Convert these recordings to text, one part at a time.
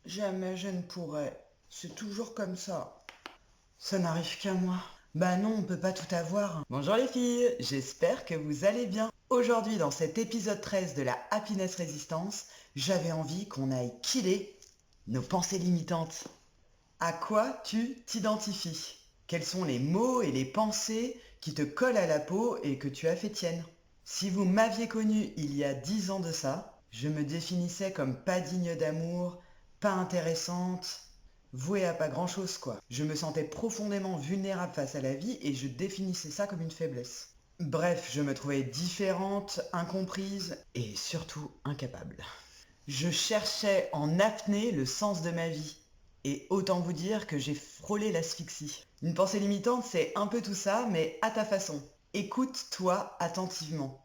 Jamais je ne pourrais. C'est toujours comme ça. Ça n'arrive qu'à moi. Bah non, on peut pas tout avoir. Bonjour les filles, j'espère que vous allez bien. Aujourd'hui, dans cet épisode 13 de la Happiness Resistance, j'avais envie qu'on aille killer nos pensées limitantes. À quoi tu t'identifies? Quels sont les mots et les pensées qui te collent à la peau et que tu as fait tienne? Si vous m'aviez connu il y a 10 ans de ça, je me définissais comme pas digne d'amour, pas intéressante, vouée à pas grand-chose quoi. Je me sentais profondément vulnérable face à la vie et je définissais ça comme une faiblesse. Bref, je me trouvais différente, incomprise et surtout incapable. Je cherchais en apnée le sens de ma vie. Et autant vous dire que j'ai frôlé l'asphyxie. Une pensée limitante, c'est un peu tout ça, mais à ta façon. Écoute-toi attentivement.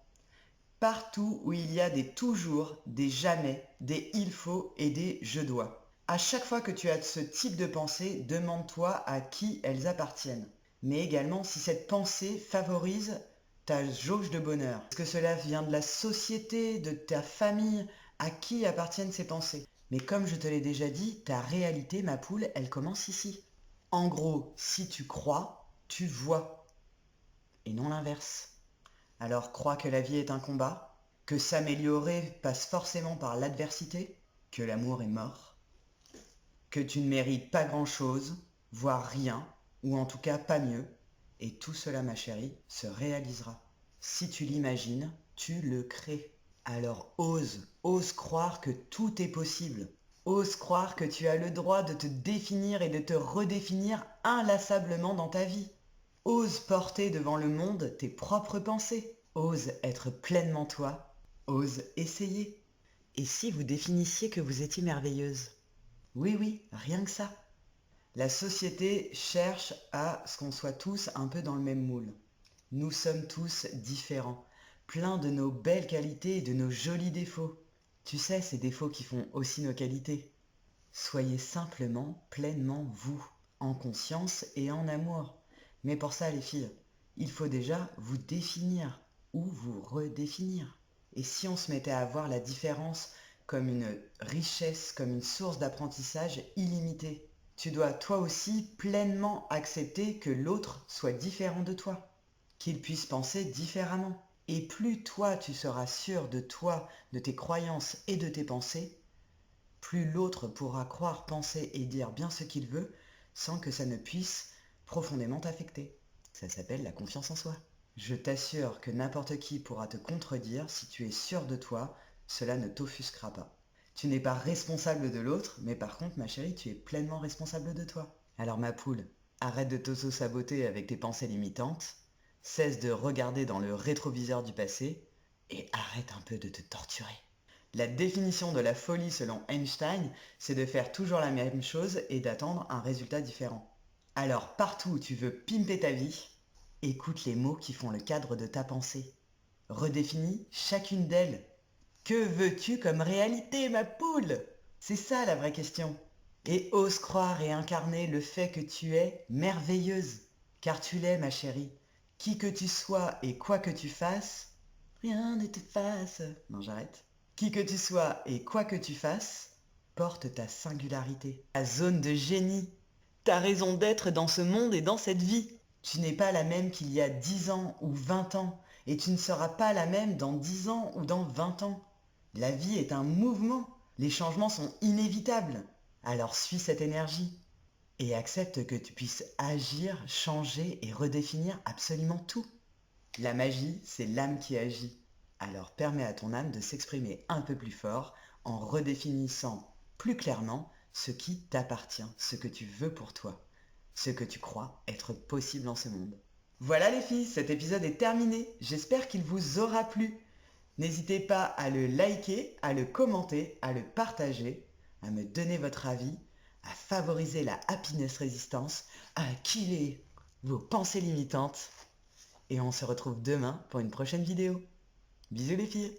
Partout où il y a des toujours, des jamais, des il faut et des je dois. À chaque fois que tu as ce type de pensée, demande-toi à qui elles appartiennent. Mais également si cette pensée favorise ta jauge de bonheur. Est-ce que cela vient de la société, de ta famille? À qui appartiennent ces pensées? Mais comme je te l'ai déjà dit, ta réalité, ma poule, elle commence ici. En gros, si tu crois, tu vois, et non l'inverse. Alors crois que la vie est un combat, que s'améliorer passe forcément par l'adversité, que l'amour est mort, que tu ne mérites pas grand-chose, voire rien, ou en tout cas pas mieux, et tout cela, ma chérie, se réalisera. Si tu l'imagines, tu le crées. Alors ose croire que tout est possible. Ose croire que tu as le droit de te définir et de te redéfinir inlassablement dans ta vie. Ose porter devant le monde tes propres pensées. Ose être pleinement toi. Ose essayer. Et si vous définissiez que vous étiez merveilleuse? Oui, oui, rien que ça. La société cherche à ce qu'on soit tous un peu dans le même moule. Nous sommes tous différents, pleins de nos belles qualités et de nos jolis défauts. Tu sais, ces défauts qui font aussi nos qualités. Soyez simplement pleinement vous, en conscience et en amour. Mais pour ça, les filles, il faut déjà vous définir ou vous redéfinir. Et si on se mettait à voir la différence comme une richesse, comme une source d'apprentissage illimitée, tu dois toi aussi pleinement accepter que l'autre soit différent de toi, qu'il puisse penser différemment. Et plus toi tu seras sûr de toi, de tes croyances et de tes pensées, plus l'autre pourra croire, penser et dire bien ce qu'il veut sans que ça ne puisse profondément t'affecter. Ça s'appelle la confiance en soi. Je t'assure que n'importe qui pourra te contredire si tu es sûr de toi, cela ne t'offusquera pas. Tu n'es pas responsable de l'autre, mais par contre, ma chérie, tu es pleinement responsable de toi. Alors ma poule, arrête de t'auto-saboter avec tes pensées limitantes, cesse de regarder dans le rétroviseur du passé et arrête un peu de te torturer. La définition de la folie selon Einstein, c'est de faire toujours la même chose et d'attendre un résultat différent. Alors partout où tu veux pimper ta vie, écoute les mots qui font le cadre de ta pensée. Redéfinis chacune d'elles. Que veux-tu comme réalité, ma poule? C'est ça la vraie question. Et ose croire et incarner le fait que tu es merveilleuse. Car tu l'es, ma chérie. Qui que tu sois et quoi que tu fasses, rien ne t'efface. Non, j'arrête. Qui que tu sois et quoi que tu fasses, porte ta singularité, ta zone de génie, ta raison d'être dans ce monde et dans cette vie. Tu n'es pas la même qu'il y a 10 ans ou 20 ans, et tu ne seras pas la même dans 10 ans ou dans 20 ans. La vie est un mouvement, les changements sont inévitables. Alors suis cette énergie et accepte que tu puisses agir, changer et redéfinir absolument tout. La magie, c'est l'âme qui agit. Alors permets à ton âme de s'exprimer un peu plus fort en redéfinissant plus clairement ce qui t'appartient, ce que tu veux pour toi, ce que tu crois être possible dans ce monde. Voilà les filles, cet épisode est terminé. J'espère qu'il vous aura plu. N'hésitez pas à le liker, à le commenter, à le partager, à me donner votre avis, à favoriser la happiness résistance, à killer vos pensées limitantes. Et on se retrouve demain pour une prochaine vidéo. Bisous les filles!